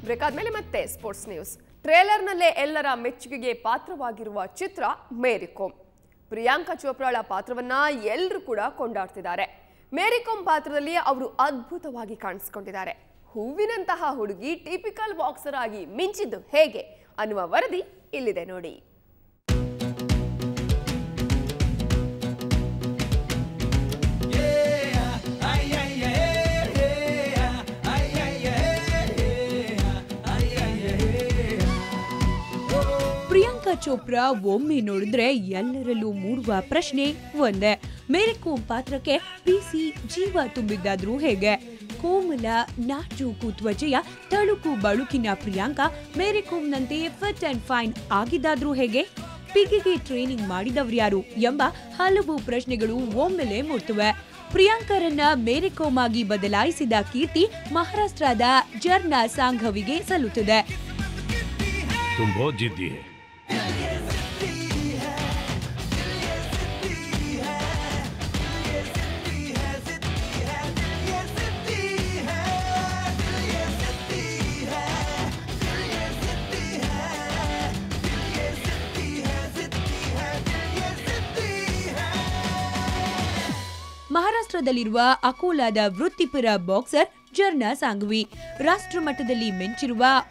Break ಆದ್ಮೇಲೆ ಮತ್ತೆ sports news. ಟ್ರೇಲರ್ನಲ್ಲೇ ಎಲ್ಲರ ಮೆಚ್ಚುಗೆಗೆ ಪಾತ್ರವಾಗಿರುವ ಚಿತ್ರ ಮೇರಿ ಕೋಮ್. ಪ್ರಿಯಾಂಕಾ ಚೋಪ್ರಾಳ ಪಾತ್ರವನ್ನ ಎಲ್ಲರೂ ಕೂಡ ಕೊಂಡಾಡ್ತಿದ್ದಾರೆ. ಮೇರಿ ಕೋಮ್ ಪಾತ್ರದಲ್ಲಿ ಅವರು ಅದ್ಭುತವಾಗಿ ಕಾಣಿಸಿಕೊಂಡಿದ್ದಾರೆ. ಹೂವಿನಂತಹ ಹುಡುಗಿ ಟಿಪಿಕಲ್ ಬಾಕ್ಸರ್ ಆಗಿ ಮಿಂಚಿದ್ದು ಹೇಗೆ ಅನ್ನುವ ವರದಿ ಇಲ್ಲಿದೆ ನೋಡಿ. ಪ್ರಿಯಾಂಕಾ ಚೋಪ್ರಾ ಒಮ್ಮೆ ನೋಡಿದ್ರೆ ಎಲ್ಲರಲ್ಲೂ ಮೂಡುವ ಪ್ರಶ್ನೆ ಒಂದೇ. ಮೇರಿ ಕೋಮ್ ಪಾತ್ರಕ್ಕೆ ಪಿಸಿ ಜೀವ ತುಂಬಿದ್ದಾದ್ರೂ ಹೇಗೆ? ಕೋಮಲ ನಾಜೂಕು ತ್ವಚೆಯ ತಳುಕು ಬಳುಕಿನ ಪ್ರಿಯಾಂಕಾ ಮೇರಿ ಕೋಮ್ನಂತೆ ಫಿಟ್ ಅಂಡ್ ಫೈನ್ ಆಗಿದ್ದಾದ್ರೂ ಹೇಗೆ? ಪಿಗಿಗೆ ಟ್ರೈನಿಂಗ್ ಮಾಡಿದವ್ರ್ಯಾರು ಎಂಬ ಹಲವು ಪ್ರಶ್ನೆಗಳು ಒಮ್ಮೆಲೆ ಮೂಡ್ತವೆ. ಪ್ರಿಯಾಂಕಾರನ್ನ ಮೇರಿ ಕೋಮ್ ಆಗಿ ಬದಲಾಯಿಸಿದ ಕೀರ್ತಿ ಮಹಾರಾಷ್ಟ್ರದ ಜರ್ನಾ ಸಾಂಘವಿಗೆ ಸಲ್ಲುತ್ತದೆ. ಮಹಾರಾಷ್ಟ್ರದಲ್ಲಿರುವ ಅಕೋಲಾದ ವೃತ್ತಿಪರ ಬಾಕ್ಸರ್ ಜರ್ನಾ ಸಾಂಘವಿ ರಾಷ್ಟ್ರ ಮಟ್ಟದಲ್ಲಿ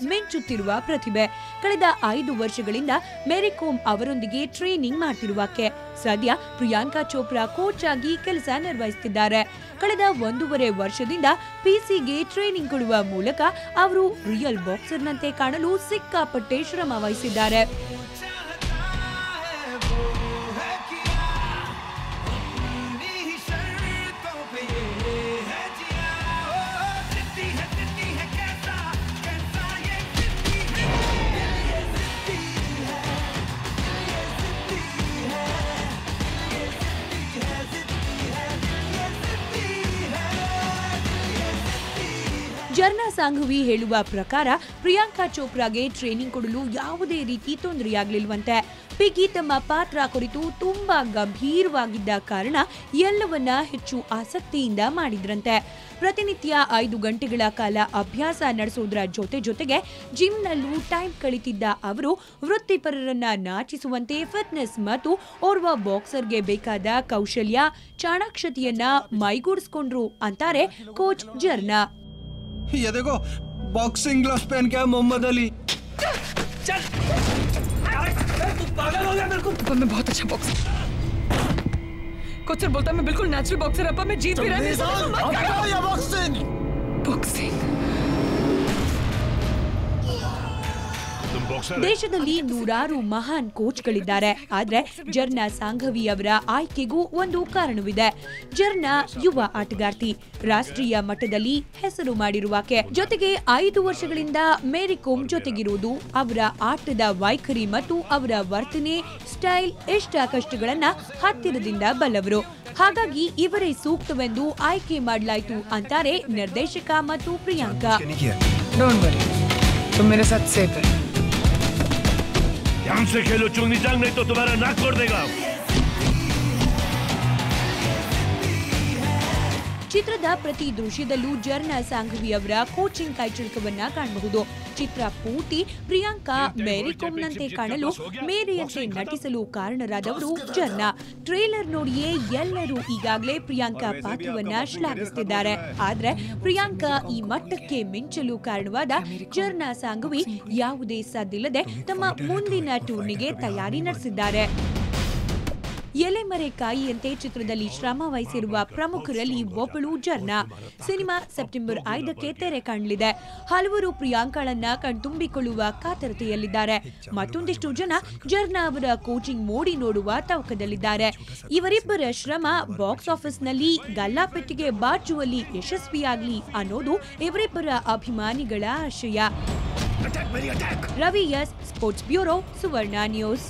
ಮಿಂಚುತ್ತಿರುವ ಪ್ರತಿಭೆ. ಕಳೆದ 5 ವರ್ಷಗಳಿಂದ ಮೇರಿ ಕೋಮ್ ಅವರೊಂದಿಗೆ ಟ್ರೈನಿಂಗ್ ಮಾಡ್ತಿರುವಾಕೆ. ಸದ್ಯ ಪ್ರಿಯಾಂಕಾ ಚೋಪ್ರಾ ಕೋಚ್ ಆಗಿ ಕೆಲಸ ನಿರ್ವಹಿಸುತ್ತಿದ್ದಾರೆ. ಕಳೆದ 1.5 ವರ್ಷದಿಂದ ಪಿಸಿಗೆ ಟ್ರೈನಿಂಗ್ ಕೊಡುವ ಮೂಲಕ ಅವರು ರಿಯಲ್ ಬಾಕ್ಸರ್ನಂತೆ ಕಾಣಲು ಸಿಕ್ಕಾಪಟ್ಟೆ ಶ್ರಮ ವಹಿಸಿದ್ದಾರೆ. ಜರ್ನಾ ಸಾಂಘವಿ ಹೇಳುವ ಪ್ರಕಾರ ಪ್ರಿಯಾಂಕಾ ಚೋಪ್ರಾಗೆ ಟ್ರೈನಿಂಗ್ ಕೊಡಲು ಯಾವುದೇ ರೀತಿ ತೊಂದರೆಯಾಗಲಿಲ್ವಂತೆ. ಪಿಗಿ ತಮ್ಮ ಪಾತ್ರ ಕುರಿತು ತುಂಬಾ ಗಂಭೀರವಾಗಿದ್ದ ಕಾರಣ ಎಲ್ಲವನ್ನ ಹೆಚ್ಚು ಆಸಕ್ತಿಯಿಂದ ಮಾಡಿದ್ರಂತೆ. ಪ್ರತಿನಿತ್ಯ 5 ಗಂಟೆಗಳ ಕಾಲ ಅಭ್ಯಾಸ ನಡೆಸೋದ್ರ ಜೊತೆಗೆ ಜಿಮ್ನಲ್ಲೂ ಟೈಮ್ ಕಳೀತಿದ್ದ ಅವರು ವೃತ್ತಿಪರರನ್ನ ನಾಚಿಸುವಂತೆ ಫಿಟ್ನೆಸ್ ಮತ್ತು ಓರ್ವ ಬಾಕ್ಸರ್ಗೆ ಬೇಕಾದ ಕೌಶಲ್ಯ ಚಾಣಾಕ್ಷತೆಯನ್ನ ಮೈಗೂಡಿಸ್ಕೊಂಡ್ರು ಅಂತಾರೆ ಕೋಚ್ ಜರ್ನಾ. ये देखो बॉक्सिंग ग्लव्स पहन के मोहम्मद अली. चल तू पागल हो गया बिल्कुल. मैं बहुत अच्छा बॉक्सर. कोच सर बोलता है मैं बिल्कुल नेचुरल बॉक्सर है. मैं जीत भी रहा हूं. बॉक्सिंग ದೇಶದಲ್ಲಿ ನೂರಾರು ಮಹಾನ್ ಕೋಚ್ಗಳಿದ್ದಾರೆ. ಆದ್ರೆ ಜರ್ನಾ ಸಾಂಘವಿ ಅವರ ಆಯ್ಕೆಗೂ ಒಂದು ಕಾರಣವಿದೆ. ಜರ್ನಾ ಯುವ ಆಟಗಾರ್ತಿ, ರಾಷ್ಟ್ರೀಯ ಮಟ್ಟದಲ್ಲಿ ಹೆಸರು ಮಾಡಿರುವಾಕೆ. ಜೊತೆಗೆ 5 ವರ್ಷಗಳಿಂದ ಮೇರಿ ಕೋಮ್ ಜೊತೆಗಿರುವುದು. ಅವರ ಆಟದ ವೈಖರಿ ಮತ್ತು ಅವರ ವರ್ತನೆ ಸ್ಟೈಲ್ ಇಷ್ಟ ಕಷ್ಟಗಳನ್ನ ಹತ್ತಿರದಿಂದ ಬಲ್ಲವರು. ಹಾಗಾಗಿ ಇವರೇ ಸೂಕ್ತವೆಂದು ಆಯ್ಕೆ ಮಾಡಲಾಯಿತು ಅಂತಾರೆ ನಿರ್ದೇಶಕ ಮತ್ತು ಪ್ರಿಯಾಂಕಾ. हमसे खेलो चुंगनी जंग, नहीं तो तुम्हारा नाक तोड़ देगा. ಚಿತ್ರದ ಪ್ರತಿ ದೃಶ್ಯದಲ್ಲೂ ಜರ್ನಾ ಸಾಂಘವಿ ಅವರ ಕೋಚಿಂಗ್ ಕೈಚಳಕವನ್ನ ಕಾಣಬಹುದು. ಚಿತ್ರ ಪೂರ್ತಿ ಪ್ರಿಯಾಂಕಾ ಮೇರಿ ಕೋಮ್ನಂತೆ ಕಾಣಲು ಮೇರಿಯಂತೆ ನಟಿಸಲು ಕಾರಣರಾದವರು ಜರ್ನಾ. ಟ್ರೇಲರ್ ನೋಡಿಯೇ ಎಲ್ಲರೂ ಈಗಾಗಲೇ ಪ್ರಿಯಾಂಕಾ ಪಾತ್ರವನ್ನ ಶ್ಲಾಘಿಸುತ್ತಿದ್ದಾರೆ. ಆದ್ರೆ ಪ್ರಿಯಾಂಕಾ ಈ ಮಟ್ಟಕ್ಕೆ ಮಿಂಚಲು ಕಾರಣವಾದ ಜರ್ನಾ ಸಾಂಘವಿ ಯಾವುದೇ ಸದ್ದಿಲ್ಲದೆ ತಮ್ಮ ಮುಂದಿನ ಟೂರ್ನಿಗೆ ತಯಾರಿ ನಡೆಸಿದ್ದಾರೆ. ಎಲೆಮರೆಕಾಯಿಯಂತೆ ಚಿತ್ರದಲ್ಲಿ ಶ್ರಮ ವಹಿಸಿರುವ ಪ್ರಮುಖರಲ್ಲಿ ಒಬ್ಬಳು ಜರ್ನಾ. ಸಿನಿಮಾ ಸೆಪ್ಟೆಂಬರ್ 5ಕ್ಕೆ ತೆರೆ ಕಾಣಲಿದೆ. ಹಲವರು ಪ್ರಿಯಾಂಕಾಳನ್ನ ಕಣ್ತುಂಬಿಕೊಳ್ಳುವ ಕಾತರತೆಯಲ್ಲಿದ್ದಾರೆ. ಮತ್ತೊಂದಿಷ್ಟು ಜನ ಜರ್ನಾ ಅವರ ಕೋಚಿಂಗ್ ಮೋಡಿ ನೋಡುವ ತವಕದಲ್ಲಿದ್ದಾರೆ. ಇವರಿಬ್ಬರ ಶ್ರಮ ಬಾಕ್ಸ್ ಆಫೀಸ್ನಲ್ಲಿ ಗಲ್ಲಾಪೆಟ್ಟಿಗೆ ಬಾಚುವಲ್ಲಿ ಯಶಸ್ವಿಯಾಗಲಿ ಅನ್ನೋದು ಇವರಿಬ್ಬರ ಅಭಿಮಾನಿಗಳ ಆಶಯ. ರವಿ ಎಸ್, ಸ್ಪೋರ್ಟ್ಸ್ ಬ್ಯೂರೋ, ಸುವರ್ಣ ನ್ಯೂಸ್.